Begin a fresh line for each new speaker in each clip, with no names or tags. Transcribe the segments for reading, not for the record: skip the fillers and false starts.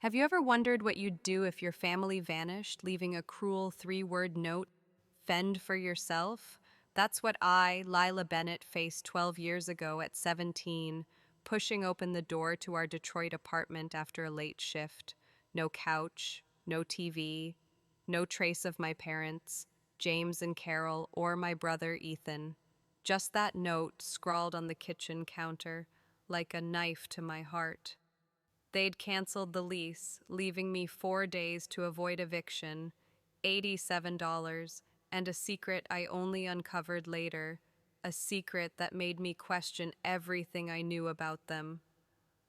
Have you ever wondered what you'd do if your family vanished, leaving a cruel three-word note, "Fend for yourself"? That's what I, Lila Bennett, faced 12 years ago at 17, pushing open the door to our Detroit apartment after a late shift. No couch, no TV, no trace of my parents, James and Carol, or my brother Ethan. Just that note scrawled on the kitchen counter, like a knife to my heart. They'd canceled the lease, leaving me 4 days to avoid eviction, $87, and a secret I only uncovered later, a secret that made me question everything I knew about them.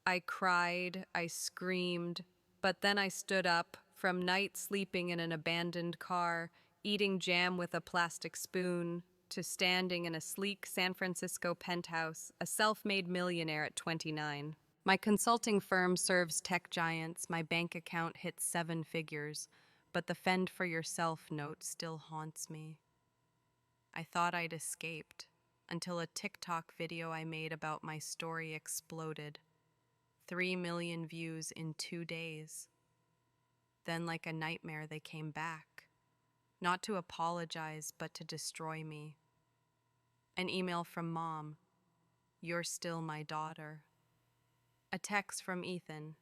I cried, I screamed, but then I stood up, from night sleeping in an abandoned car, eating jam with a plastic spoon, to standing in a sleek San Francisco penthouse, a self-made millionaire at 29. My consulting firm serves tech giants, my bank account hits 7 figures, but the fend for yourself note still haunts me. I thought I'd escaped, until a TikTok video I made about my story exploded. 3 million views in 2 days. Then, like a nightmare, they came back. Not to apologize, but to destroy me. An email from Mom, "You're still my daughter." A text from Ethan,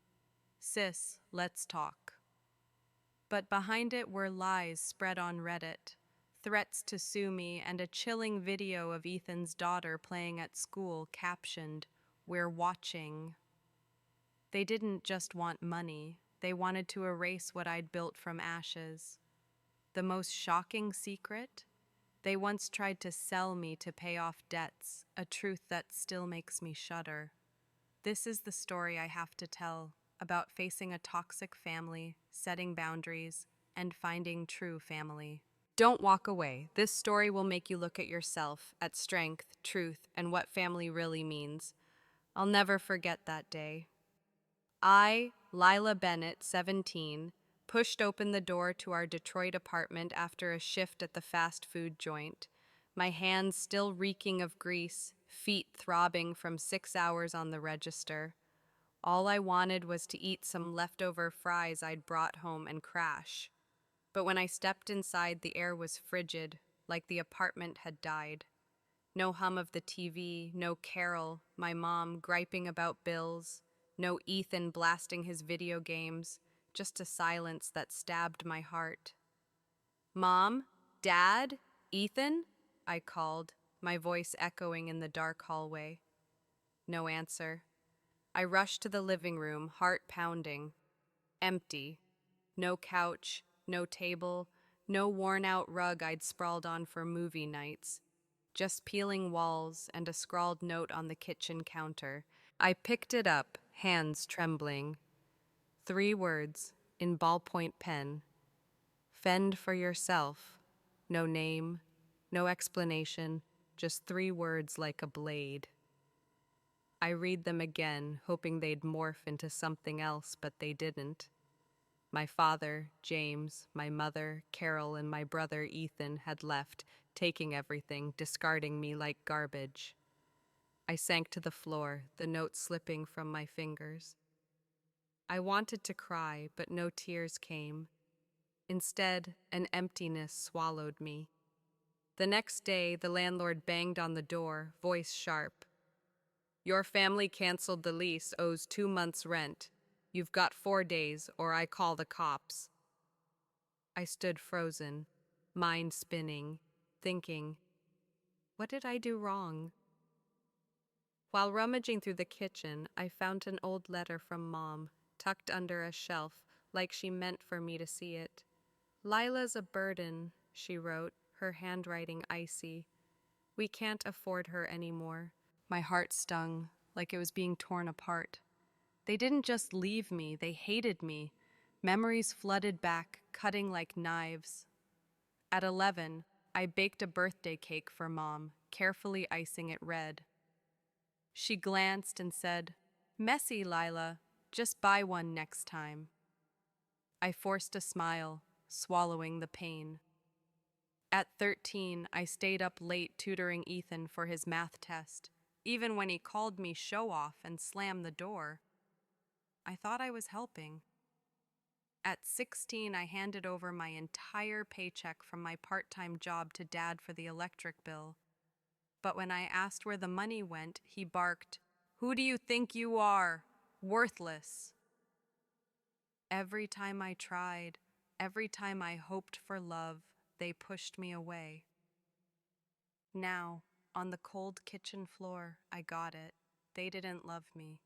"Sis, let's talk." But behind it were lies spread on Reddit, threats to sue me, and a chilling video of Ethan's daughter playing at school captioned, "We're watching." They didn't just want money, they wanted to erase what I'd built from ashes. The most shocking secret? They once tried to sell me to pay off debts, a truth that still makes me shudder. This is the story I have to tell about facing a toxic family, setting boundaries, and finding true family. Don't walk away. This story will make you look at yourself, at strength, truth, and what family really means. I'll never forget that day. I, Lila Bennett, 17, pushed open the door to our Detroit apartment after a shift at the fast food joint, my hands still reeking of grease, feet throbbing from 6 hours on the register. All I wanted was to eat some leftover fries I'd brought home and crash. But when I stepped inside, the air was frigid, like the apartment had died. No hum of the TV, no Carol, my mom, griping about bills, no Ethan blasting his video games, just a silence that stabbed my heart. "Mom? Dad? Ethan?" I called, my voice echoing in the dark hallway. No answer. I rushed to the living room, heart pounding. Empty. No couch, no table, no worn-out rug I'd sprawled on for movie nights. Just peeling walls and a scrawled note on the kitchen counter. I picked it up, hands trembling. 3 words, in ballpoint pen. "Fend for yourself." No name, no explanation, just 3 words like a blade. I read them again, hoping they'd morph into something else, but they didn't. My father, James, my mother, Carol, and my brother Ethan had left, taking everything, discarding me like garbage. I sank to the floor, the note slipping from my fingers. I wanted to cry, but no tears came. Instead, an emptiness swallowed me. The next day, the landlord banged on the door, voice sharp. "Your family canceled the lease, owes 2 months' rent. You've got 4 days, or I call the cops." I stood frozen, mind spinning, thinking, what did I do wrong? While rummaging through the kitchen, I found an old letter from Mom, tucked under a shelf, like she meant for me to see it. "Lila's a burden," she wrote, her handwriting icy. "We can't afford her anymore." My heart stung, like it was being torn apart. They didn't just leave me, they hated me. Memories flooded back, cutting like knives. At 11, I baked a birthday cake for Mom, carefully icing it red. She glanced and said, "Messy, Lila. Just buy one next time." I forced a smile, swallowing the pain. At 13, I stayed up late tutoring Ethan for his math test, even when he called me show-off and slammed the door. I thought I was helping. At 16, I handed over my entire paycheck from my part-time job to Dad for the electric bill. But when I asked where the money went, he barked, "Who do you think you are? Worthless." Every time I tried, every time I hoped for love, they pushed me away. Now, on the cold kitchen floor, I got it. They didn't love me.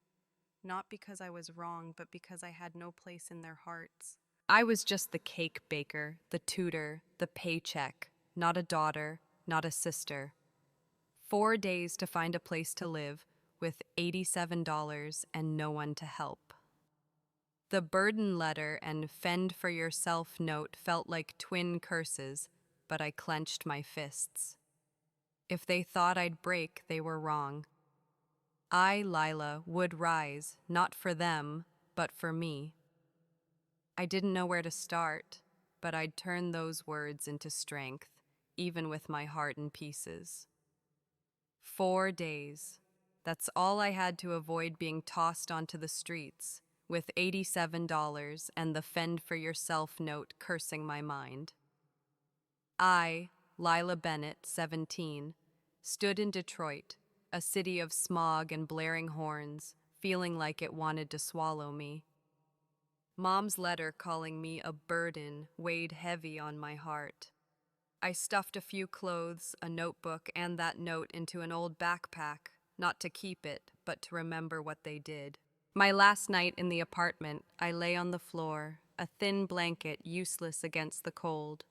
Not because I was wrong, but because I had no place in their hearts. I was just the cake baker, the tutor, the paycheck, not a daughter, not a sister. 4 days to find a place to live with $87 and no one to help. The burden letter and fend for yourself note felt like twin curses, but I clenched my fists. If they thought I'd break, they were wrong. I, Lila, would rise, not for them, but for me. I didn't know where to start, but I'd turn those words into strength, even with my heart in pieces. 4 days. That's all I had to avoid being tossed onto the streets, with $87 and the fend for yourself note cursing my mind. I, Lila Bennett, 17, stood in Detroit, a city of smog and blaring horns, feeling like it wanted to swallow me. Mom's letter calling me a burden weighed heavy on my heart. I stuffed a few clothes, a notebook, and that note into an old backpack, not to keep it, but to remember what they did. My last night in the apartment, I lay on the floor, a thin blanket useless against the cold.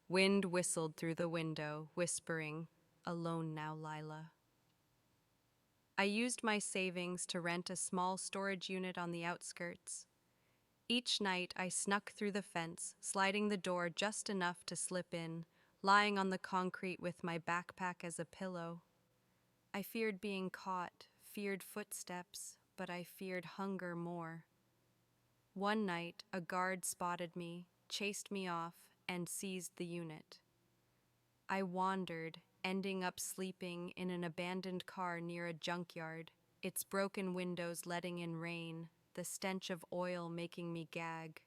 Wind whistled through the window, whispering, "Alone now, Lila." I used my savings to rent a small storage unit on the outskirts. Each night I snuck through the fence, sliding the door just enough to slip in, lying on the concrete with my backpack as a pillow. I feared being caught, feared footsteps, but I feared hunger more. One night, a guard spotted me, chased me off, and seized the unit. I wandered, ending up sleeping in an abandoned car near a junkyard, its broken windows letting in rain, the stench of oil making me gag.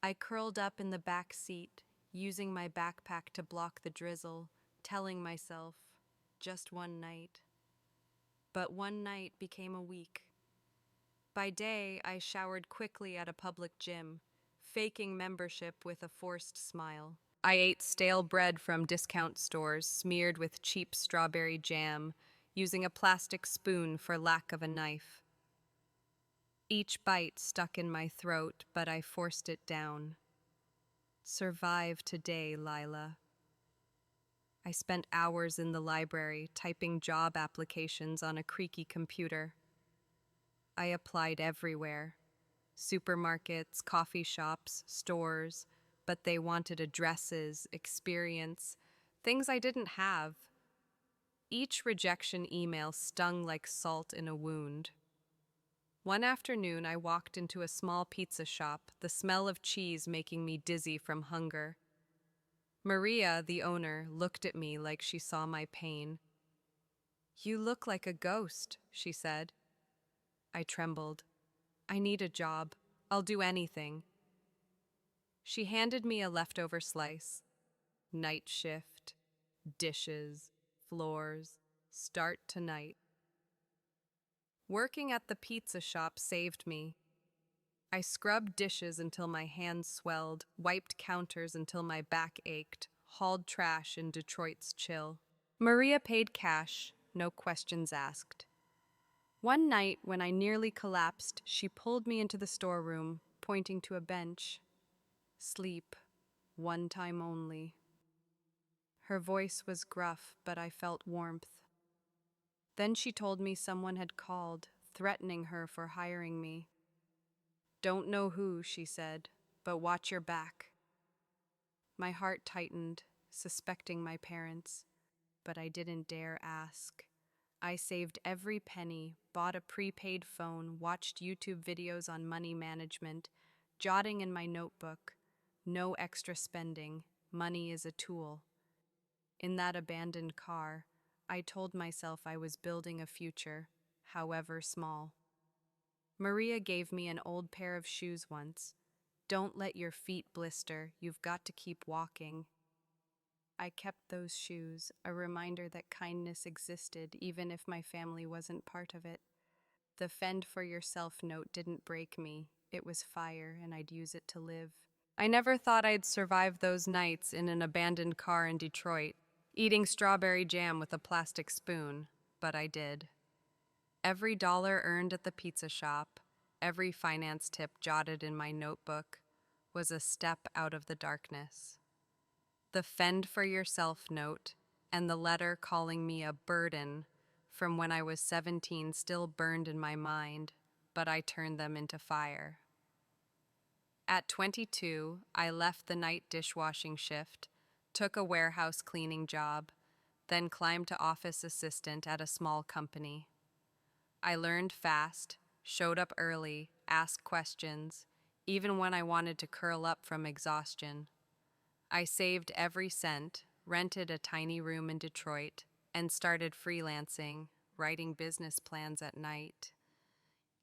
I curled up in the back seat, using my backpack to block the drizzle, telling myself, just one night. But one night became a week. By day, I showered quickly at a public gym, faking membership with a forced smile. I ate stale bread from discount stores smeared with cheap strawberry jam, using a plastic spoon for lack of a knife. Each bite stuck in my throat, but I forced it down. Survive today, Lila. I spent hours in the library typing job applications on a creaky computer. I applied everywhere. Supermarkets, coffee shops, stores, but they wanted addresses, experience, things I didn't have. Each rejection email stung like salt in a wound. One afternoon, I walked into a small pizza shop, the smell of cheese making me dizzy from hunger. Maria, the owner, looked at me like she saw my pain. "You look like a ghost," she said. I trembled. "I need a job. I'll do anything." She handed me a leftover slice. Night shift, dishes, floors, start tonight. Working at the pizza shop saved me. I scrubbed dishes until my hands swelled, wiped counters until my back ached, hauled trash in Detroit's chill. Maria paid cash, no questions asked. One night, when I nearly collapsed, she pulled me into the storeroom, pointing to a bench. "Sleep, one time only." Her voice was gruff, but I felt warmth. Then she told me someone had called, threatening her for hiring me. "Don't know who," she said, "but watch your back." My heart tightened, suspecting my parents, but I didn't dare ask. I saved every penny, bought a prepaid phone, watched YouTube videos on money management, jotting in my notebook, "No extra spending, money is a tool." In that abandoned car, I told myself I was building a future, however small. Maria gave me an old pair of shoes once, Don't let your feet blister. You've got to keep walking. I kept those shoes, a reminder that kindness existed even if my family wasn't part of it. The fend for yourself note didn't break me. It was fire, and I'd use it to live. I never thought I'd survive those nights in an abandoned car in Detroit, eating strawberry jam with a plastic spoon, but I did. Every dollar earned at the pizza shop, every finance tip jotted in my notebook, was a step out of the darkness. The fend for yourself note and the letter calling me a burden from when I was 17 still burned in my mind, but I turned them into fire. At 22, I left the night dishwashing shift, took a warehouse cleaning job, then climbed to office assistant at a small company. I learned fast, showed up early, asked questions, even when I wanted to curl up from exhaustion. I saved every cent, rented a tiny room in Detroit, and started freelancing, writing business plans at night.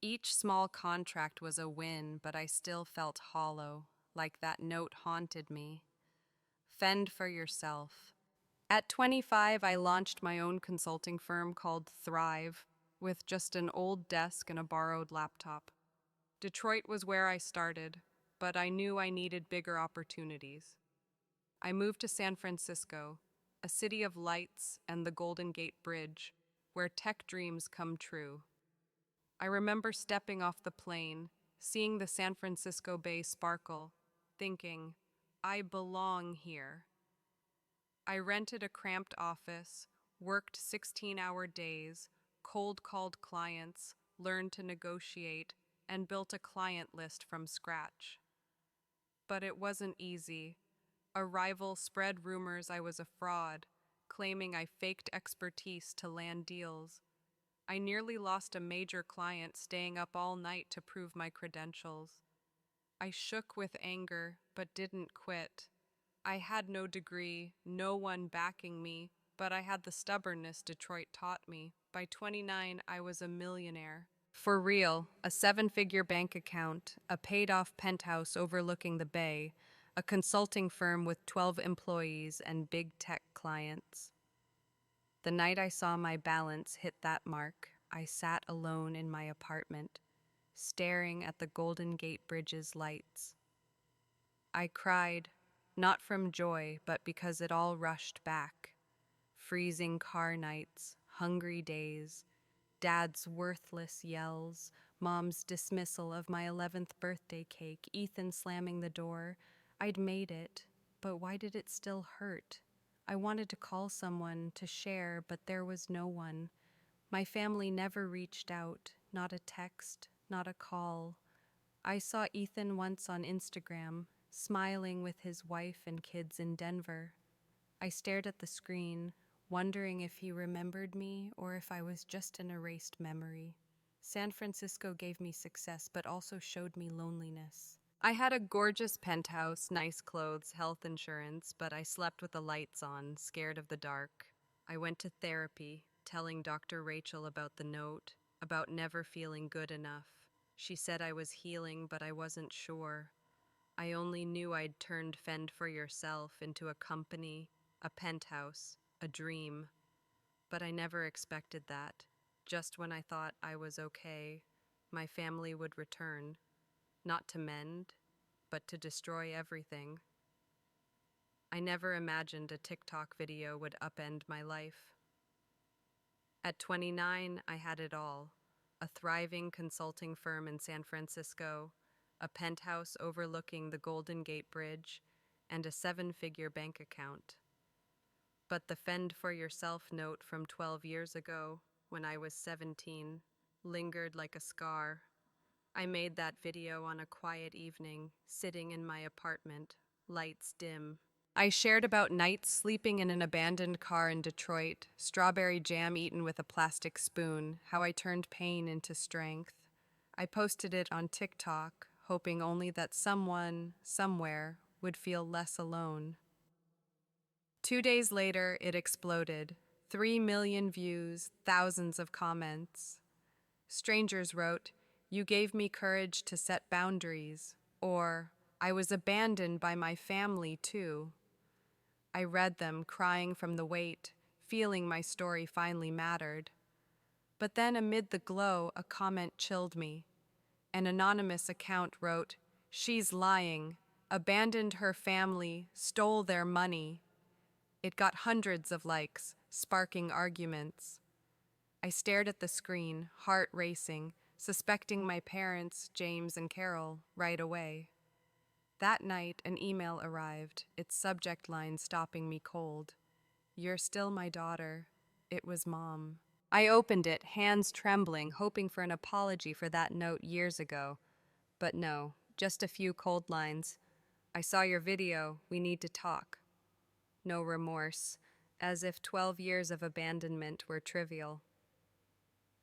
Each small contract was a win, but I still felt hollow, like that note haunted me. Fend for yourself. At 25, I launched my own consulting firm called Thrive, with just an old desk and a borrowed laptop. Detroit was where I started, but I knew I needed bigger opportunities. I moved to San Francisco, a city of lights and the Golden Gate Bridge, where tech dreams come true. I remember stepping off the plane, seeing the San Francisco Bay sparkle, thinking, I belong here. I rented a cramped office, worked 16-hour days, cold called clients, learned to negotiate, and built a client list from scratch. But it wasn't easy. A rival spread rumors I was a fraud, claiming I faked expertise to land deals. I nearly lost a major client staying up all night to prove my credentials. I shook with anger, but didn't quit. I had no degree, no one backing me, but I had the stubbornness Detroit taught me. By 29, I was a millionaire. For real, a seven-figure bank account, a paid-off penthouse overlooking the bay, a consulting firm with 12 employees and big tech clients. The night I saw my balance hit that mark, I sat alone in my apartment, staring at the Golden Gate Bridge's lights. I cried, not from joy, but because it all rushed back. Freezing car nights, hungry days, Dad's worthless yells, Mom's dismissal of my 11th birthday cake, Ethan slamming the door. I'd made it, but why did it still hurt? I wanted to call someone, to share, but there was no one. My family never reached out, not a text, not a call. I saw Ethan once on Instagram, smiling with his wife and kids in Denver. I stared at the screen, wondering if he remembered me or if I was just an erased memory. San Francisco gave me success, but also showed me loneliness. I had a gorgeous penthouse, nice clothes, health insurance, but I slept with the lights on, scared of the dark. I went to therapy, telling Dr. Rachel about the note, about never feeling good enough. She said I was healing, but I wasn't sure. I only knew I'd turned Fend for Yourself into a company, a penthouse, a dream. But I never expected that. Just when I thought I was okay, my family would return, not to mend, but to destroy everything. I never imagined a TikTok video would upend my life. At 29, I had it all. A thriving consulting firm in San Francisco, a penthouse overlooking the Golden Gate Bridge, and a seven-figure bank account. But the Fend for Yourself note from 12 years ago, when I was 17, lingered like a scar. I made that video on a quiet evening, sitting in my apartment, lights dim. I shared about nights sleeping in an abandoned car in Detroit, strawberry jam eaten with a plastic spoon, how I turned pain into strength. I posted it on TikTok, hoping only that someone, somewhere, would feel less alone. 2 days later, it exploded. 3 million views, thousands of comments. Strangers wrote, "You gave me courage to set boundaries," or I was abandoned by my family, too. I read them, crying from the weight, feeling my story finally mattered. But then, amid the glow, a comment chilled me. An anonymous account wrote, "She's lying, abandoned her family, stole their money." It got hundreds of likes, sparking arguments. I stared at the screen, heart racing, suspecting my parents, James and Carol, right away. That night, an email arrived, its subject line stopping me cold. "You're still my daughter." It was Mom. I opened it, hands trembling, hoping for an apology for that note years ago. But no, just a few cold lines. "I saw your video. We need to talk." No remorse, as if 12 years of abandonment were trivial.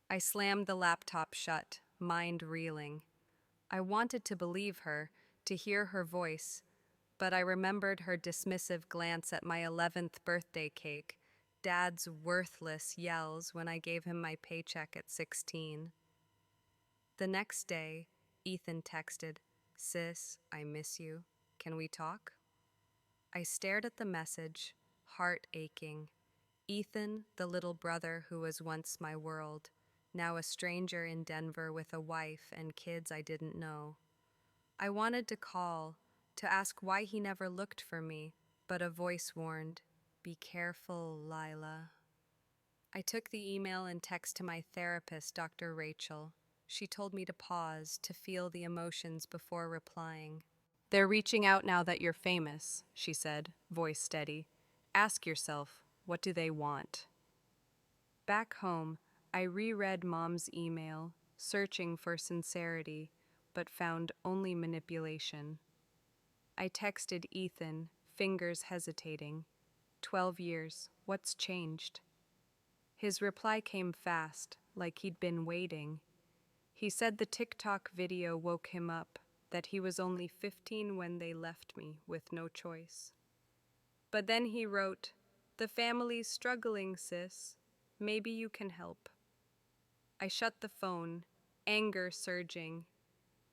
I slammed the laptop shut, mind reeling. I wanted to believe her, to hear her voice, but I remembered her dismissive glance at my 11th birthday cake, Dad's worthless yells when I gave him my paycheck at 16. The next day, Ethan texted, "Sis, I miss you. Can we talk?" I stared at the message, heart aching. Ethan, the little brother who was once my world, now a stranger in Denver with a wife and kids I didn't know. I wanted to call, to ask why he never looked for me, but a voice warned, "Be careful, Lila." I took the email and text to my therapist, Dr. Rachel. She told me to pause, to feel the emotions before replying. "They're reaching out now that you're famous," she said, voice steady. "Ask yourself, what do they want?" Back home, I reread Mom's email, searching for sincerity, but found only manipulation. I texted Ethan, fingers hesitating. 12 years, what's changed? His reply came fast, like he'd been waiting. He said the TikTok video woke him up, that he was only 15 when they left me with no choice. But then he wrote, "The family's struggling, sis. Maybe you can help." I shut the phone, anger surging.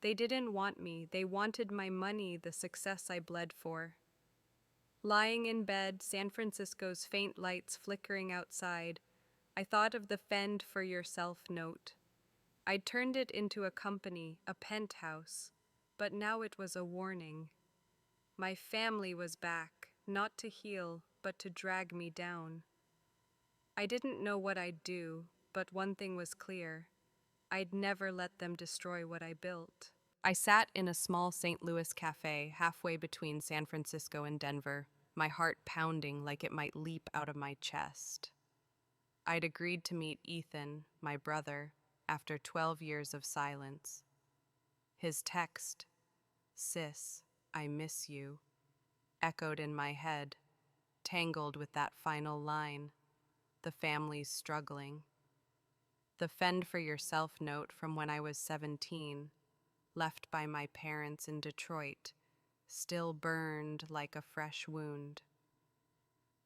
They didn't want me. They wanted my money, the success I bled for. Lying in bed, San Francisco's faint lights flickering outside, I thought of the Fend for yourself note. I'd turned it into a company, a penthouse, but now it was a warning. My family was back, not to heal, but to drag me down. I didn't know what I'd do, but one thing was clear. I'd never let them destroy what I built. I sat in a small St. Louis cafe halfway between San Francisco and Denver, my heart pounding like it might leap out of my chest. I'd agreed to meet Ethan, my brother, after 12 years of silence. His text, "Sis, I miss you," echoed in my head, tangled with that final line, "The family's struggling." The Fend for Yourself note from when I was 17, left by my parents in Detroit, still burned like a fresh wound.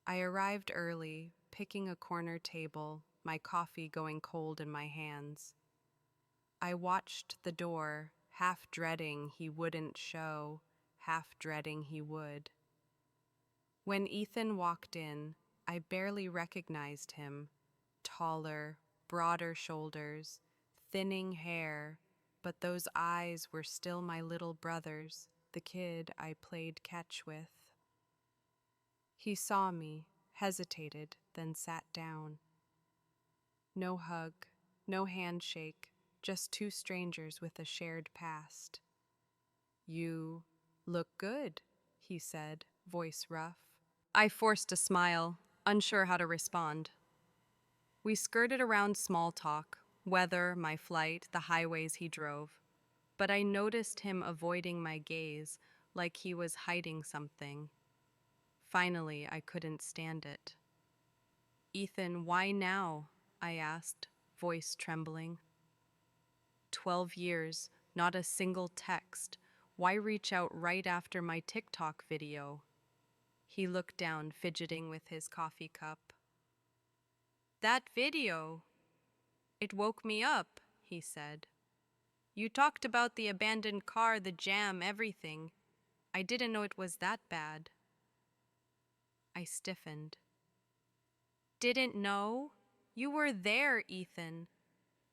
I arrived early, picking a corner table, my coffee going cold in my hands. I watched the door, half dreading he wouldn't show, half dreading he would. When Ethan walked in, I barely recognized him. Taller, broader shoulders, thinning hair, but those eyes were still my little brother's, the kid I played catch with. He saw me, hesitated, then sat down. No hug, no handshake, just two strangers with a shared past. "You look good," he said, voice rough. I forced a smile, unsure how to respond. We skirted around small talk, weather, my flight, the highways he drove. But I noticed him avoiding my gaze, like he was hiding something. Finally, I couldn't stand it. "Ethan, why now?" I asked, voice trembling. 12 years, not a single text. Why reach out right after my TikTok video? He looked down, fidgeting with his coffee cup. "That video, it woke me up," he said. "You talked about the abandoned car, the jam, everything. I didn't know it was that bad. I stiffened. Didn't know? You were there, Ethan.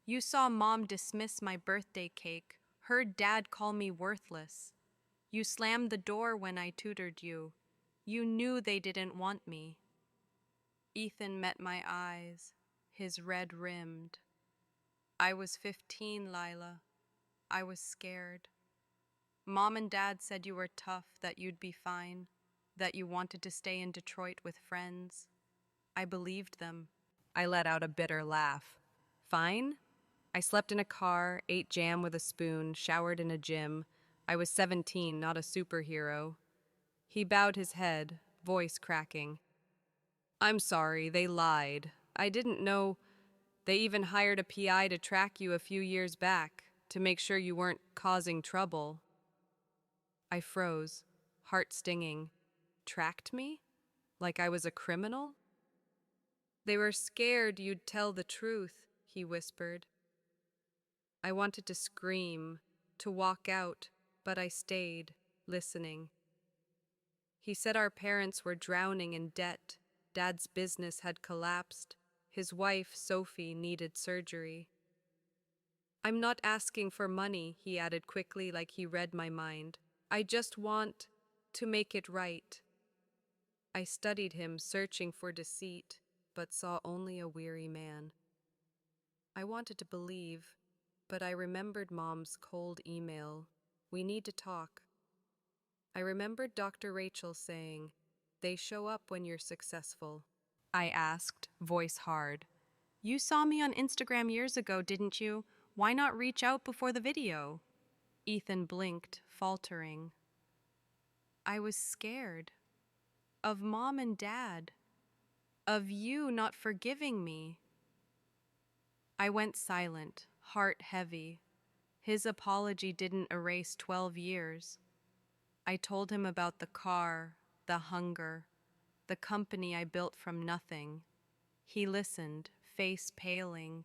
You saw Mom dismiss my birthday cake, heard Dad call me worthless. You slammed the door when I tutored you. You knew they didn't want me. Ethan met my eyes, his red rimmed. I was 15, Lila. I was scared. Mom and Dad said you were tough, that you'd be fine, that you wanted to stay in Detroit with friends. I believed them. I let out a bitter laugh. Fine? I slept in a car, ate jam with a spoon, showered in a gym. I was 17, not a superhero. He bowed his head, voice cracking. I'm sorry, they lied. I didn't know. They even hired a PI to track you a few years back, to make sure you weren't causing trouble. I froze, heart stinging. Tracked me? Like I was a criminal? They were scared you'd tell the truth, he whispered. I wanted to scream, to walk out, but I stayed, listening. He said our parents were drowning in debt. Dad's business had collapsed. His wife, Sophie, needed surgery. I'm not asking for money, he added quickly like he read my mind. I just want to make it right. I studied him, searching for deceit, but saw only a weary man. I wanted to believe, but I remembered Mom's cold email. We need to talk. I remembered Dr. Rachel saying, they show up when you're successful. I asked, voice hard. You saw me on Instagram years ago, didn't you? Why not reach out before the video? Ethan blinked, faltering. I was scared. Of Mom and Dad. Of you not forgiving me. I went silent, heart heavy. His apology didn't erase 12 years. I told him about the car, the hunger, the company I built from nothing. He listened, face paling,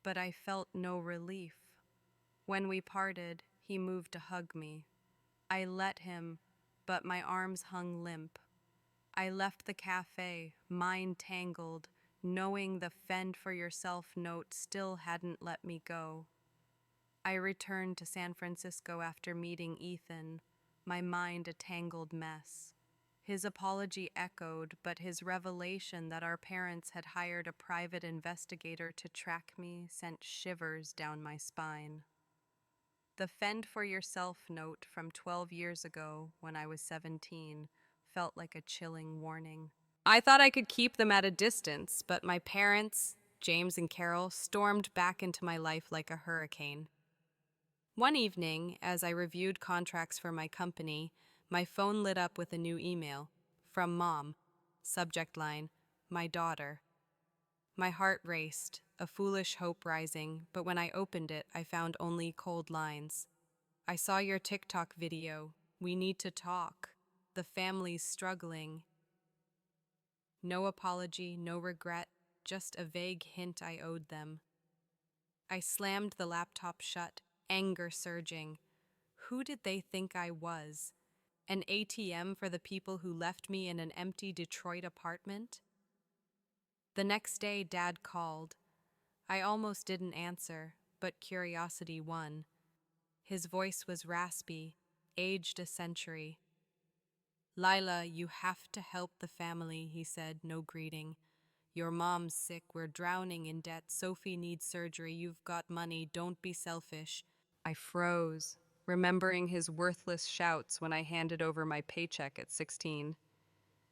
but I felt no relief. When we parted, he moved to hug me. I let him, but my arms hung limp. I left the cafe, mind tangled, knowing the fend for yourself note still hadn't let me go. I returned to San Francisco after meeting Ethan, my mind a tangled mess. His apology echoed, but his revelation that our parents had hired a private investigator to track me sent shivers down my spine. The fend for yourself note from 12 years ago, when I was 17, felt like a chilling warning. I thought I could keep them at a distance, but my parents, James and Carol, stormed back into my life like a hurricane. One evening, as I reviewed contracts for my company, my phone lit up with a new email. From Mom. Subject line, my daughter. My heart raced, a foolish hope rising, but when I opened it, I found only cold lines. I saw your TikTok video. We need to talk. The family's struggling. No apology, no regret, just a vague hint I owed them. I slammed the laptop shut, anger surging. Who did they think I was? An ATM for the people who left me in an empty Detroit apartment? The next day, Dad called. I almost didn't answer, but curiosity won. His voice was raspy, aged a century. Lila, you have to help the family, he said, no greeting. Your mom's sick, we're drowning in debt, Sophie needs surgery, you've got money, don't be selfish. I froze, remembering his worthless shouts when I handed over my paycheck at 16.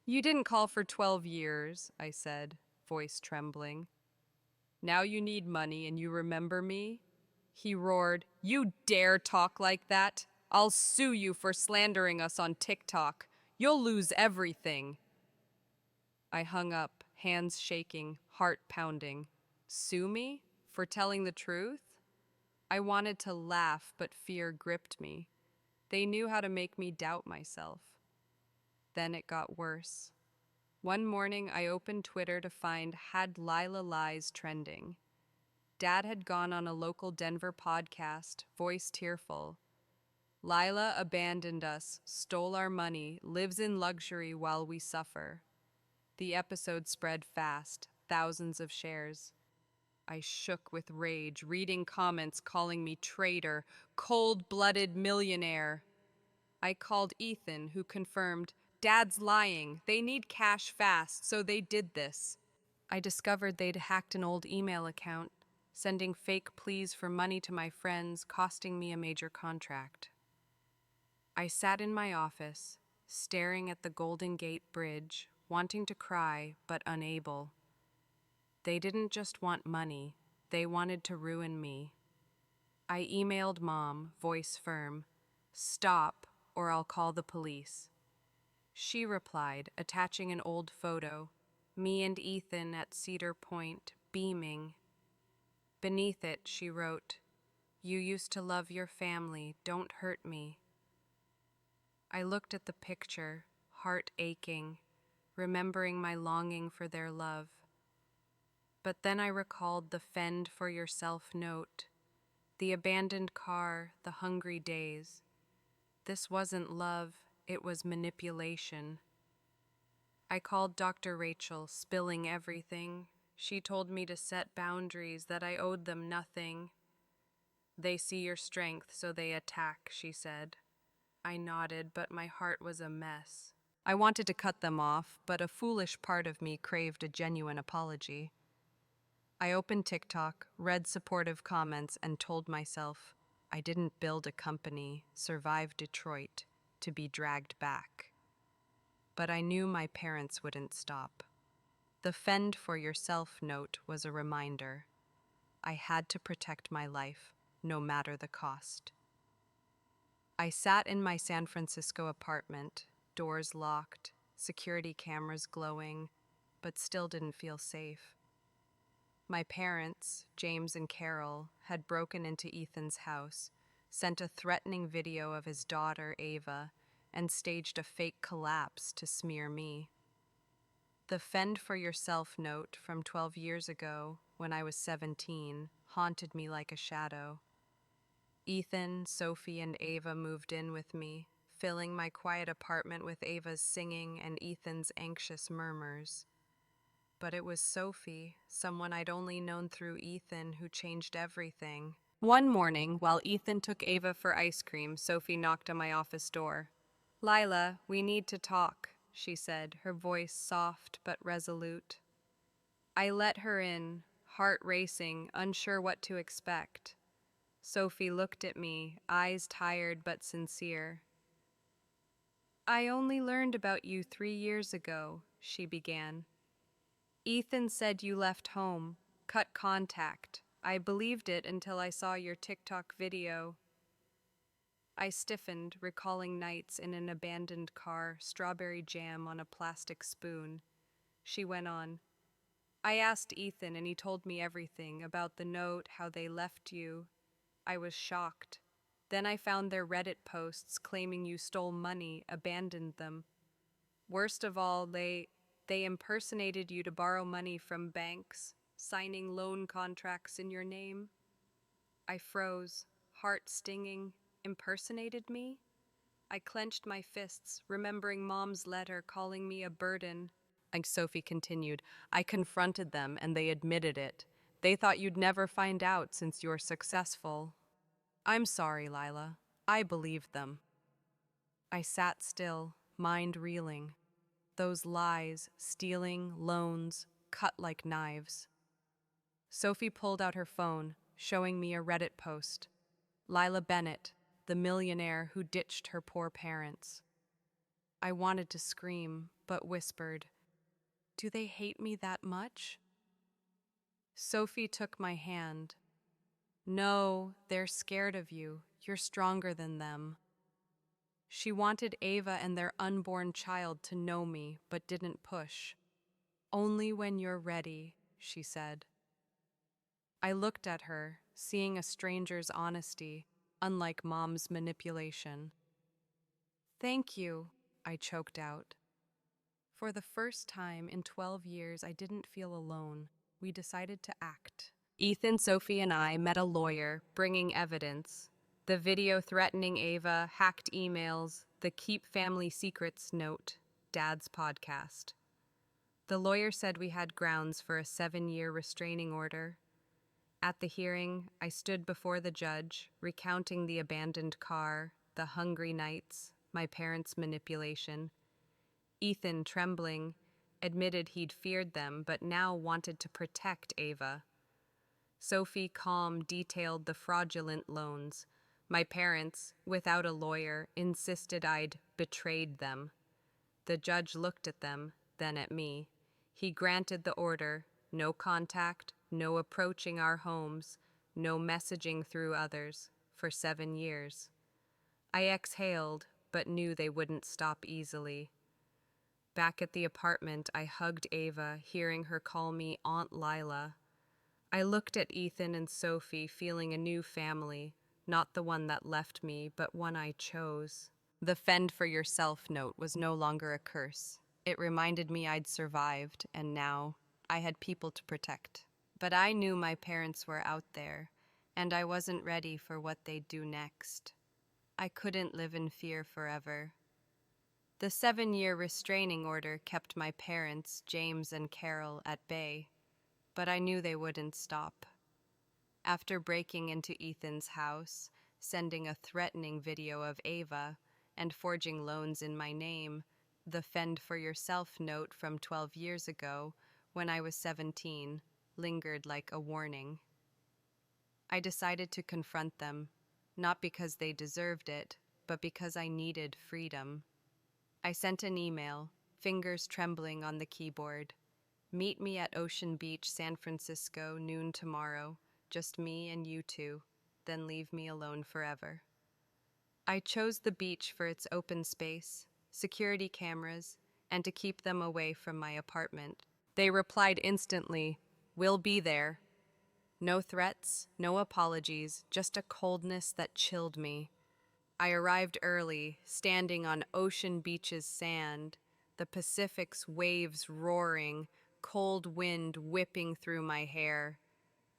You didn't call for 12 years, I said, voice trembling. Now you need money and you remember me? He roared, you dare talk like that? I'll sue you for slandering us on TikTok. You'll lose everything. I hung up, hands shaking, heart pounding. Sue me? For telling the truth? I wanted to laugh, but fear gripped me. They knew how to make me doubt myself. Then it got worse. One morning, I opened Twitter to find Had Lila Lies trending. Dad had gone on a local Denver podcast, voice tearful. Lila abandoned us, stole our money, lives in luxury while we suffer. The episode spread fast, thousands of shares. I shook with rage, reading comments calling me traitor, cold-blooded millionaire. I called Ethan, who confirmed, Dad's lying. They need cash fast, so they did this. I discovered they'd hacked an old email account, sending fake pleas for money to my friends, costing me a major contract. I sat in my office, staring at the Golden Gate Bridge, wanting to cry, but unable. They didn't just want money, they wanted to ruin me. I emailed Mom, voice firm, "Stop, or I'll call the police." She replied, attaching an old photo, me and Ethan at Cedar Point, beaming. Beneath it, she wrote, "You used to love your family, don't hurt me." I looked at the picture, heart aching, remembering my longing for their love. But then I recalled the "Fend for yourself" note, the abandoned car, the hungry days. This wasn't love, it was manipulation. I called Dr. Rachel, spilling everything. She told me to set boundaries, that I owed them nothing. "They see your strength, so they attack," she said. I nodded, but my heart was a mess. I wanted to cut them off, but a foolish part of me craved a genuine apology. I opened TikTok, read supportive comments, and told myself I didn't build a company, survive Detroit, to be dragged back. But I knew my parents wouldn't stop. The "Fend for yourself" note was a reminder. I had to protect my life, no matter the cost. I sat in my San Francisco apartment, doors locked, security cameras glowing, but still didn't feel safe. My parents, James and Carol, had broken into Ethan's house, sent a threatening video of his daughter, Ava, and staged a fake collapse to smear me. The "Fend for yourself" note from 12 years ago, when I was 17, haunted me like a shadow. Ethan, Sophie, and Ava moved in with me, filling my quiet apartment with Ava's singing and Ethan's anxious murmurs. But it was Sophie, someone I'd only known through Ethan, who changed everything. One morning, while Ethan took Ava for ice cream, Sophie knocked on my office door. "Lila, we need to talk," she said, her voice soft but resolute. I let her in, heart racing, unsure what to expect. Sophie looked at me, eyes tired but sincere. "I only learned about you 3 years ago," she began. "Ethan said you left home, cut contact. I believed it until I saw your TikTok video." I stiffened, recalling nights in an abandoned car, strawberry jam on a plastic spoon. She went on, "I asked Ethan and he told me everything about the note, how they left you. I was shocked. Then I found their Reddit posts claiming you stole money, abandoned them. Worst of all, they impersonated you to borrow money from banks, signing loan contracts in your name." I froze, heart stinging. Impersonated me? I clenched my fists, remembering Mom's letter calling me a burden. And Sophie continued, "I confronted them and they admitted it. They thought you'd never find out since you're successful." "I'm sorry, Lila. I believed them." I sat still, mind reeling. Those lies, stealing, loans, cut like knives. Sophie pulled out her phone, showing me a Reddit post. Lila Bennett, the millionaire who ditched her poor parents. I wanted to scream, but whispered, "Do they hate me that much?" Sophie took my hand. "No, they're scared of you. You're stronger than them." She wanted Ava and their unborn child to know me, but didn't push. "Only when you're ready," she said. I looked at her, seeing a stranger's honesty, unlike Mom's manipulation. "Thank you," I choked out. For the first time in 12 years, I didn't feel alone. We decided to act. Ethan, Sophie, and I met a lawyer, bringing evidence. The video threatening Ava, hacked emails, the keep family secrets note, Dad's podcast. The lawyer said we had grounds for a 7-year restraining order. At the hearing, I stood before the judge, recounting the abandoned car, the hungry nights, my parents' manipulation. Ethan, trembling, admitted he'd feared them but now wanted to protect Ava. Sophie, calm, detailed the fraudulent loans. My parents, without a lawyer, insisted I'd betrayed them. The judge looked at them, then at me. He granted the order: no contact, no approaching our homes, no messaging through others, for 7 years. I exhaled, but knew they wouldn't stop easily. Back at the apartment, I hugged Ava, hearing her call me Aunt Lila. I looked at Ethan and Sophie, feeling a new family, not the one that left me, but one I chose. The fend for yourself note was no longer a curse. It reminded me I'd survived, and now I had people to protect. But I knew my parents were out there, and I wasn't ready for what they'd do next. I couldn't live in fear forever. The 7-year restraining order kept my parents, James and Carol, at bay, but I knew they wouldn't stop. After breaking into Ethan's house, sending a threatening video of Ava, and forging loans in my name, the fend for yourself note from 12 years ago, when I was 17, lingered like a warning. I decided to confront them, not because they deserved it, but because I needed freedom. I sent an email, fingers trembling on the keyboard. Meet me at Ocean Beach, San Francisco, noon tomorrow, just me and you two, then leave me alone forever. I chose the beach for its open space, security cameras, and to keep them away from my apartment. They replied instantly, "We'll be there." No threats, no apologies, just a coldness that chilled me. I arrived early, standing on Ocean Beach's sand, the Pacific's waves roaring, cold wind whipping through my hair.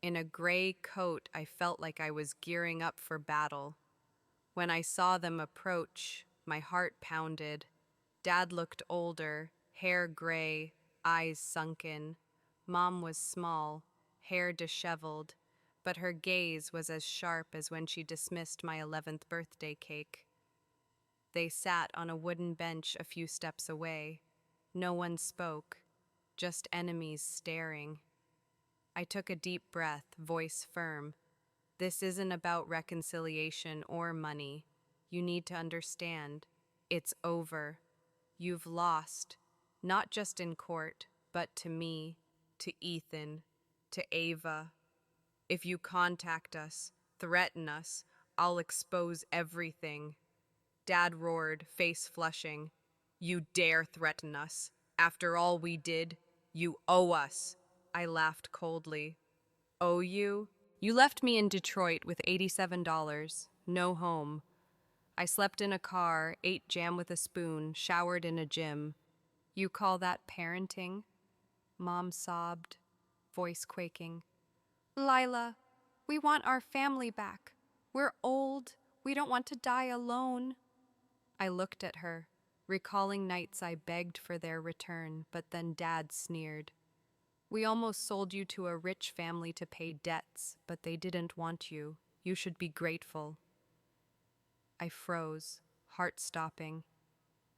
In a gray coat, I felt like I was gearing up for battle. When I saw them approach, my heart pounded. Dad looked older, hair gray, eyes sunken. Mom was small, hair disheveled, but her gaze was as sharp as when she dismissed my 11th birthday cake. They sat on a wooden bench a few steps away. No one spoke, just enemies staring. I took a deep breath, voice firm. This isn't about reconciliation or money. You need to understand. It's over. You've lost, not just in court, but to me, to Ethan, to Ava. If you contact us, threaten us, I'll expose everything. Dad roared, face flushing. You dare threaten us. After all we did, you owe us. I laughed coldly. Owe you? You left me in Detroit with $87, no home. I slept in a car, ate jam with a spoon, showered in a gym. You call that parenting? Mom sobbed, voice quaking. Lila, we want our family back. We're old. We don't want to die alone. I looked at her, recalling nights I begged for their return, but then Dad sneered. We almost sold you to a rich family to pay debts, but they didn't want you. You should be grateful. I froze, heart stopping.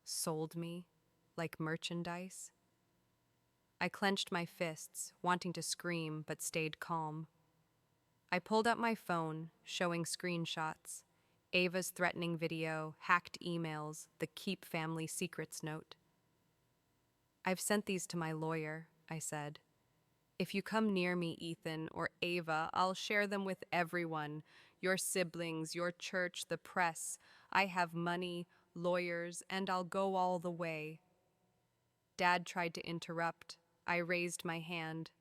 Sold me? Like merchandise? I clenched my fists, wanting to scream, but stayed calm. I pulled out my phone, showing screenshots. Ava's threatening video, hacked emails, the keep family secrets note. I've sent these to my lawyer, I said. If you come near me, Ethan, or Ava, I'll share them with everyone. Your siblings, your church, the press. I have money, lawyers, and I'll go all the way. Dad tried to interrupt. I raised my hand.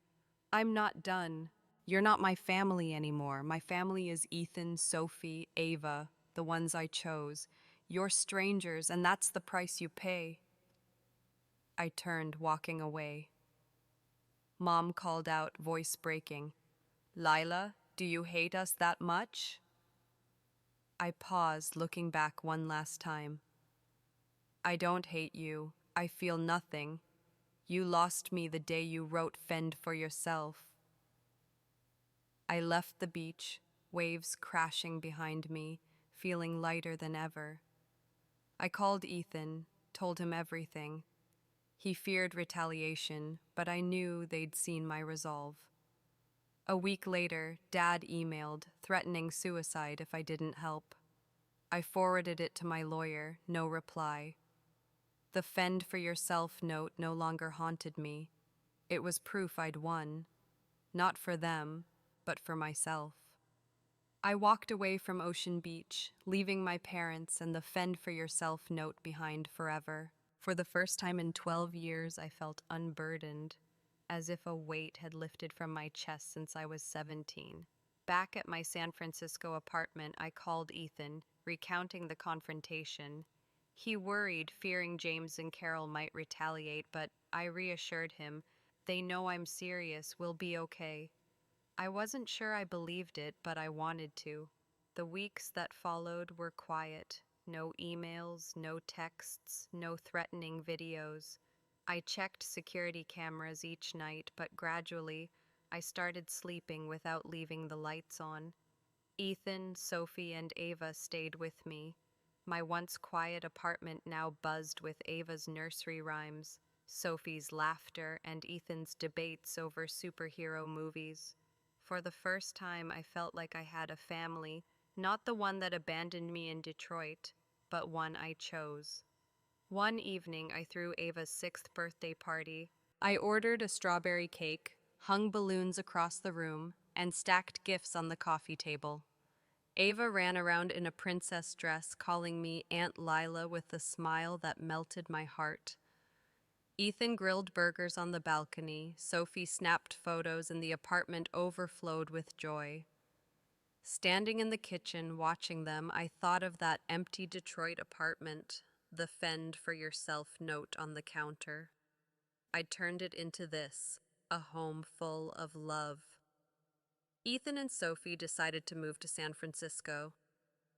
I'm not done. You're not my family anymore. My family is Ethan, Sophie, Ava, the ones I chose. You're strangers, and that's the price you pay. I turned, walking away. Mom called out, voice breaking. Lila, do you hate us that much? I paused, looking back one last time. I don't hate you. I feel nothing. You lost me the day you wrote Fend for yourself. I left the beach, waves crashing behind me, feeling lighter than ever. I called Ethan, told him everything. He feared retaliation, but I knew they'd seen my resolve. A week later, Dad emailed, threatening suicide if I didn't help. I forwarded it to my lawyer, no reply. The Fend for yourself note no longer haunted me. It was proof I'd won. Not for them, but for myself. I walked away from Ocean Beach, leaving my parents and the Fend for yourself note behind forever. For the first time in 12 years, I felt unburdened, as if a weight had lifted from my chest since I was 17. Back at my San Francisco apartment, I called Ethan, recounting the confrontation. He worried, fearing James and Carol might retaliate, but I reassured him, they know I'm serious, we'll be okay. I wasn't sure I believed it, but I wanted to. The weeks that followed were quiet. No emails, no texts, no threatening videos. I checked security cameras each night, but gradually, I started sleeping without leaving the lights on. Ethan, Sophie, and Ava stayed with me. My once quiet apartment now buzzed with Ava's nursery rhymes, Sophie's laughter, and Ethan's debates over superhero movies. For the first time, I felt like I had a family, not the one that abandoned me in Detroit, but one I chose. One evening, I threw Ava's 6th birthday party. I ordered a strawberry cake, hung balloons across the room, and stacked gifts on the coffee table. Ava ran around in a princess dress, calling me Aunt Lila with a smile that melted my heart. Ethan grilled burgers on the balcony. Sophie snapped photos, and the apartment overflowed with joy. Standing in the kitchen, watching them, I thought of that empty Detroit apartment, the Fend for yourself note on the counter. I turned it into this, a home full of love. Ethan and Sophie decided to move to San Francisco.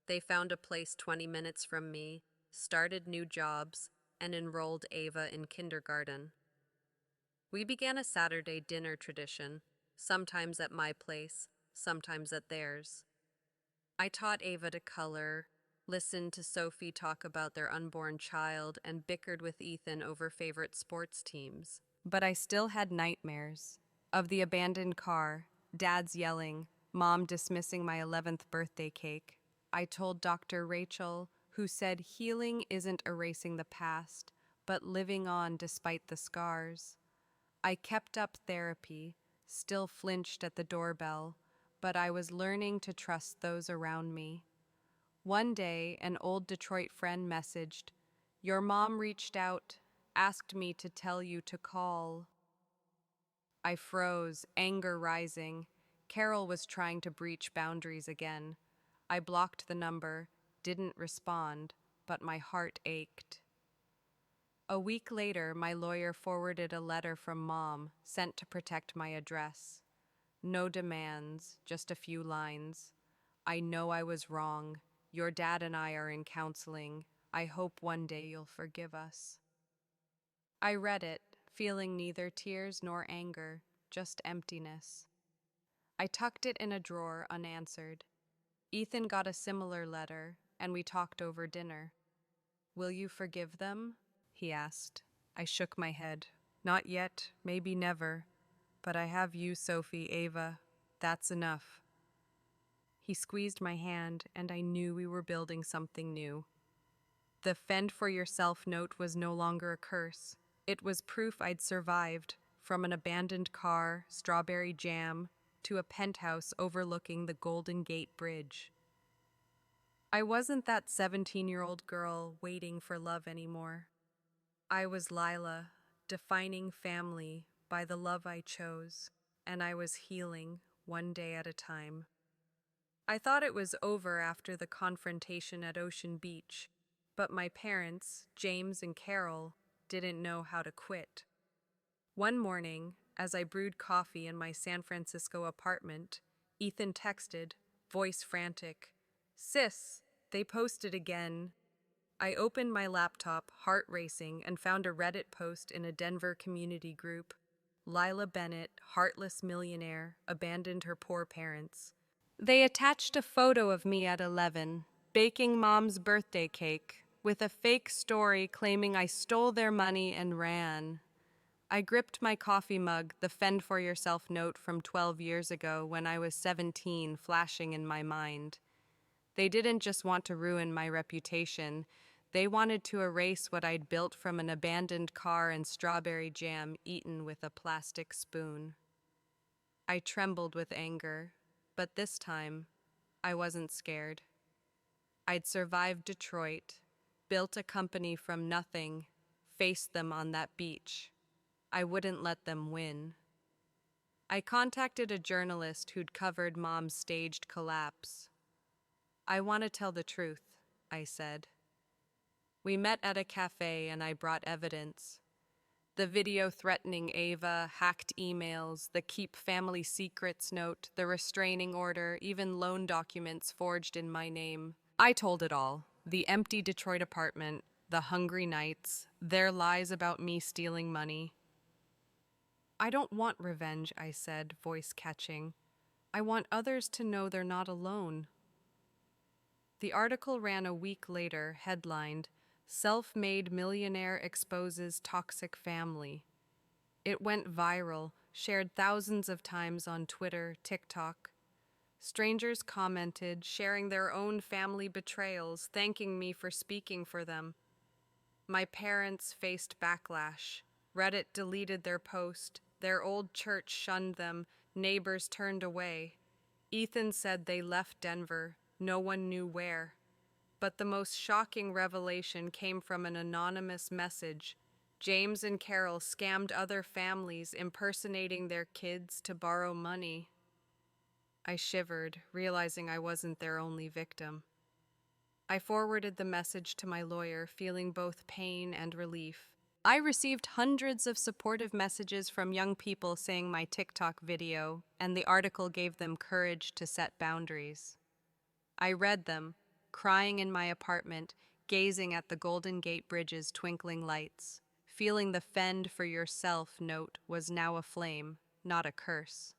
They found a place 20 minutes from me, started new jobs, and enrolled Ava in kindergarten. We began a Saturday dinner tradition, sometimes at my place, sometimes at theirs. I taught Ava to color, listened to Sophie talk about their unborn child, and bickered with Ethan over favorite sports teams. But I still had nightmares of the abandoned car, Dad's yelling, Mom dismissing my 11th birthday cake. I told Dr. Rachel, who said healing isn't erasing the past, but living on despite the scars. I kept up therapy, still flinched at the doorbell, but I was learning to trust those around me. One day, an old Detroit friend messaged, "Your mom reached out, asked me to tell you to call." I froze, anger rising. Carol was trying to breach boundaries again. I blocked the number, didn't respond, but my heart ached. A week later, my lawyer forwarded a letter from Mom, sent to protect my address. No demands, just a few lines. I know I was wrong. Your dad and I are in counseling. I hope one day you'll forgive us. I read it, feeling neither tears nor anger, just emptiness. I tucked it in a drawer unanswered. Ethan got a similar letter, and we talked over dinner. "Will you forgive them?" he asked. I shook my head. "Not yet, maybe never. But I have you, Sophie, Ava. That's enough." He squeezed my hand, and I knew we were building something new. The Fend for yourself note was no longer a curse. It was proof I'd survived, from an abandoned car, strawberry jam, to a penthouse overlooking the Golden Gate Bridge. I wasn't that 17-year-old girl waiting for love anymore. I was Lila, defining family by the love I chose, and I was healing one day at a time. I thought it was over after the confrontation at Ocean Beach, but my parents, James and Carol, didn't know how to quit. One morning, as I brewed coffee in my San Francisco apartment, Ethan texted, voice frantic, "Sis, They posted again. I opened my laptop, heart racing, and found a Reddit post in a Denver community group. Lila Bennett, heartless millionaire, abandoned her poor parents. They attached a photo of me at 11, baking mom's birthday cake, with a fake story claiming I stole their money and ran. I gripped my coffee mug, the Fend for Yourself note from 12 years ago when I was 17, flashing in my mind. They didn't just want to ruin my reputation, they wanted to erase what I'd built from an abandoned car and strawberry jam eaten with a plastic spoon. I trembled with anger, but this time, I wasn't scared. I'd survived Detroit, built a company from nothing, faced them on that beach. I wouldn't let them win. I contacted a journalist who'd covered Mom's staged collapse. I want to tell the truth, I said. We met at a cafe and I brought evidence. The video threatening Ava, hacked emails, the keep family secrets note, the restraining order, even loan documents forged in my name. I told it all. The empty Detroit apartment, the hungry nights, their lies about me stealing money. I don't want revenge, I said, voice catching. I want others to know they're not alone. The article ran a week later, headlined, "Self-Made Millionaire Exposes Toxic Family." It went viral, shared thousands of times on Twitter, TikTok. Strangers commented, sharing their own family betrayals, thanking me for speaking for them. My parents faced backlash. Reddit deleted their post. Their old church shunned them. Neighbors turned away. Ethan said they left Denver. No one knew where. But the most shocking revelation came from an anonymous message. James and Carol scammed other families, impersonating their kids to borrow money. I shivered, realizing I wasn't their only victim. I forwarded the message to my lawyer, feeling both pain and relief. I received hundreds of supportive messages from young people saying my TikTok video, and the article gave them courage to set boundaries. I read them, crying in my apartment, gazing at the Golden Gate Bridge's twinkling lights, feeling the "Fend for Yourself" note was now a flame, not a curse.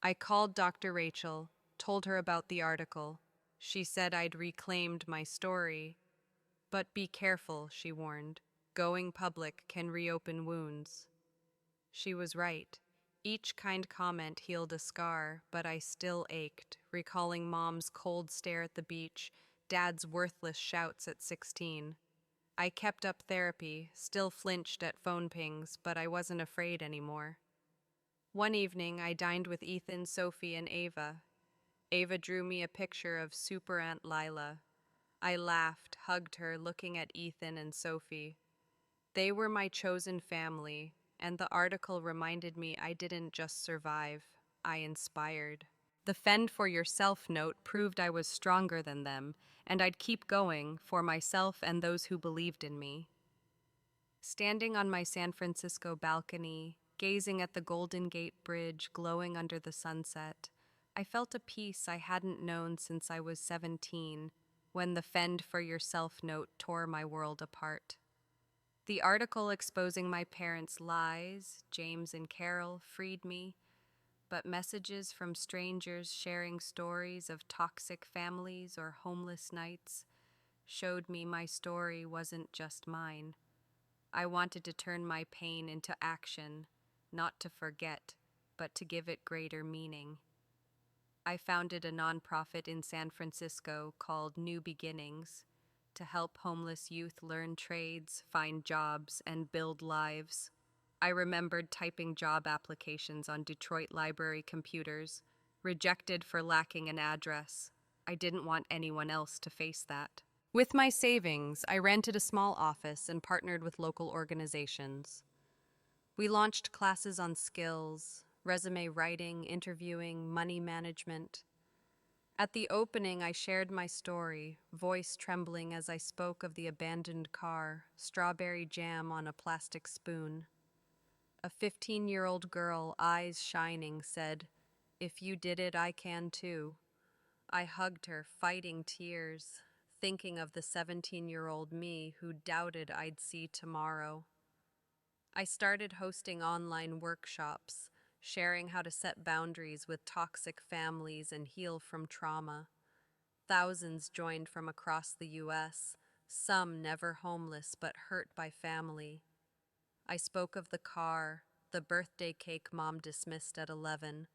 I called Dr. Rachel, told her about the article. She said I'd reclaimed my story. But be careful, she warned. Going public can reopen wounds. She was right. Each kind comment healed a scar, but I still ached, recalling Mom's cold stare at the beach, Dad's worthless shouts at 16. I kept up therapy, still flinched at phone pings, but I wasn't afraid anymore. One evening, I dined with Ethan, Sophie, and Ava. Ava drew me a picture of Super Aunt Lila. I laughed, hugged her, looking at Ethan and Sophie. They were my chosen family, and the article reminded me I didn't just survive, I inspired. The "Fend for Yourself" note proved I was stronger than them, and I'd keep going for myself and those who believed in me. Standing on my San Francisco balcony, gazing at the Golden Gate Bridge glowing under the sunset, I felt a peace I hadn't known since I was 17, when the "Fend for Yourself" note tore my world apart. The article exposing my parents' lies, James and Carol, freed me, but messages from strangers sharing stories of toxic families or homeless nights showed me my story wasn't just mine. I wanted to turn my pain into action, not to forget, but to give it greater meaning. I founded a nonprofit in San Francisco called New Beginnings to help homeless youth learn trades, find jobs, and build lives. I remembered typing job applications on Detroit library computers, rejected for lacking an address. I didn't want anyone else to face that. With my savings, I rented a small office and partnered with local organizations. We launched classes on skills, resume writing, interviewing, money management. At the opening, I shared my story, voice trembling as I spoke of the abandoned car, strawberry jam on a plastic spoon. A 15-year-old girl, eyes shining, said, "If you did it, I can too." I hugged her, fighting tears, thinking of the 17-year-old me who doubted I'd see tomorrow. I started hosting online workshops, sharing how to set boundaries with toxic families and heal from trauma. Thousands joined from across the U.S., some never homeless but hurt by family. I spoke of the car, the birthday cake mom dismissed at 11,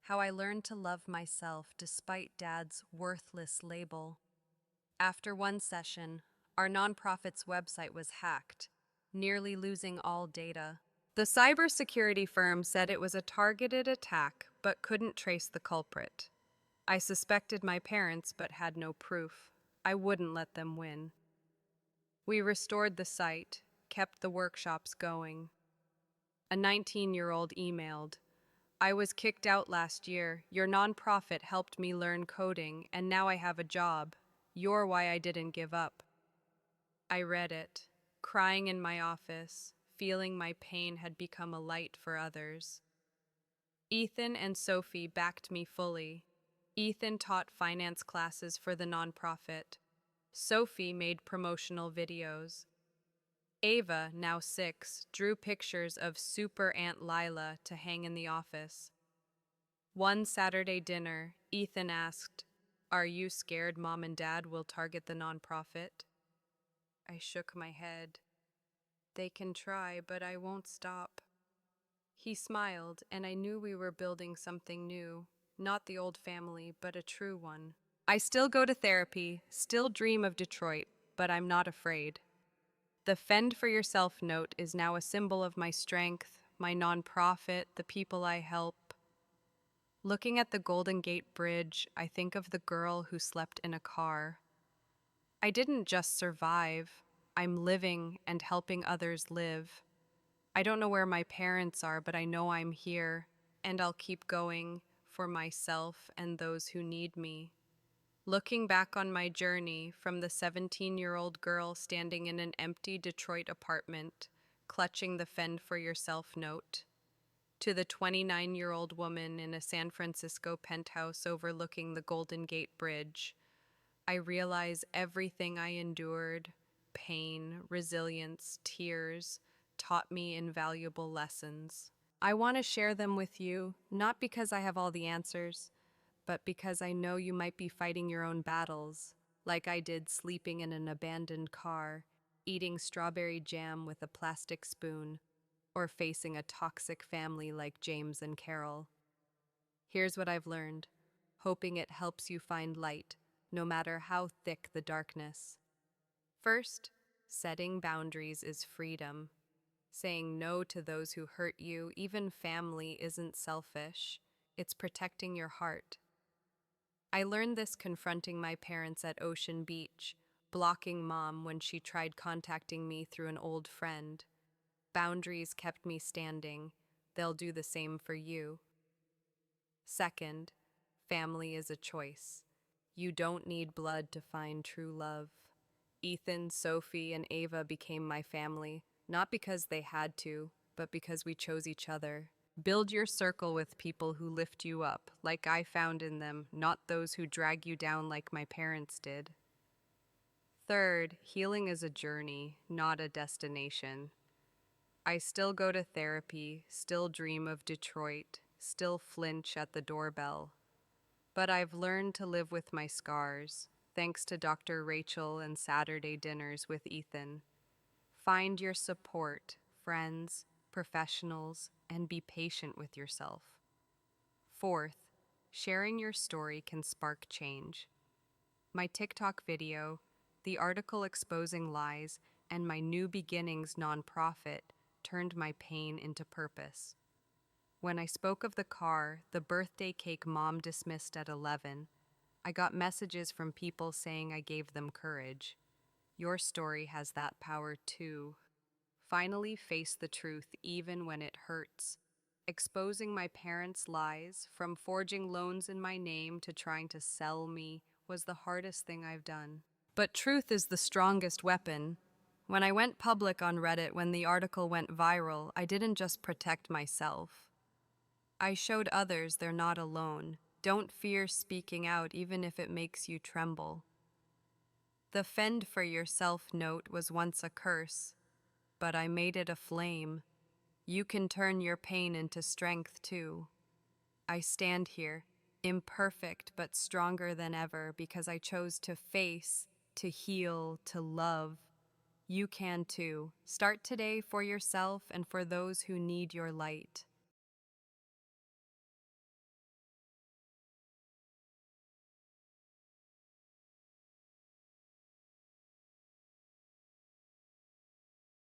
how I learned to love myself despite dad's worthless label. After one session, our nonprofit's website was hacked, nearly losing all data. The cybersecurity firm said it was a targeted attack but couldn't trace the culprit. I suspected my parents but had no proof. I wouldn't let them win. We restored the site, kept the workshops going. A 19-year-old emailed, "I was kicked out last year. Your nonprofit helped me learn coding, and now I have a job. You're why I didn't give up." I read it, crying in my office, feeling my pain had become a light for others. Ethan and Sophie backed me fully. Ethan taught finance classes for the nonprofit. Sophie made promotional videos. Ava, now 6, drew pictures of Super Aunt Lila to hang in the office. One Saturday dinner, Ethan asked, "Are you scared Mom and Dad will target the nonprofit?" I shook my head. "They can try, but I won't stop." He smiled, and I knew we were building something new, not the old family, but a true one. I still go to therapy, still dream of Detroit, but I'm not afraid. The Fend for Yourself note is now a symbol of my strength, my nonprofit, the people I help. Looking at the Golden Gate Bridge, I think of the girl who slept in a car. I didn't just survive, I'm living and helping others live. I don't know where my parents are, but I know I'm here, and I'll keep going for myself and those who need me. Looking back on my journey from the 17-year-old girl standing in an empty Detroit apartment, clutching the Fend for Yourself note, to the 29-year-old woman in a San Francisco penthouse overlooking the Golden Gate Bridge, I realize everything I endured, pain, resilience, tears, taught me invaluable lessons. I want to share them with you, not because I have all the answers, but because I know you might be fighting your own battles, like I did sleeping in an abandoned car, eating strawberry jam with a plastic spoon, or facing a toxic family like James and Carol. Here's what I've learned, hoping it helps you find light, no matter how thick the darkness. First, setting boundaries is freedom. Saying no to those who hurt you, even family, isn't selfish. It's protecting your heart. I learned this confronting my parents at Ocean Beach, blocking Mom when she tried contacting me through an old friend. Boundaries kept me standing. They'll do the same for you. Second, family is a choice. You don't need blood to find true love. Ethan, Sophie, and Ava became my family, not because they had to, but because we chose each other. Build your circle with people who lift you up, like I found in them, not those who drag you down like my parents did. Third, healing is a journey, not a destination. I still go to therapy, still dream of Detroit, still flinch at the doorbell. But I've learned to live with my scars, thanks to Dr. Rachel and Saturday dinners with Ethan. Find your support, friends, professionals, and be patient with yourself. Fourth, sharing your story can spark change. My TikTok video, the article exposing lies, and my New Beginnings nonprofit turned my pain into purpose. When I spoke of the car, the birthday cake Mom dismissed at 11, I got messages from people saying I gave them courage. Your story has that power too. Finally face the truth even when it hurts. Exposing my parents' lies, from forging loans in my name to trying to sell me, was the hardest thing I've done. But truth is the strongest weapon. When I went public on Reddit when the article went viral, I didn't just protect myself. I showed others they're not alone. Don't fear speaking out even if it makes you tremble. The fend for yourself note was once a curse, but I made it a flame. You can turn your pain into strength too. I stand here, imperfect but stronger than ever because I chose to face, to heal, to love. You can too. Start today for yourself and for those who need your light.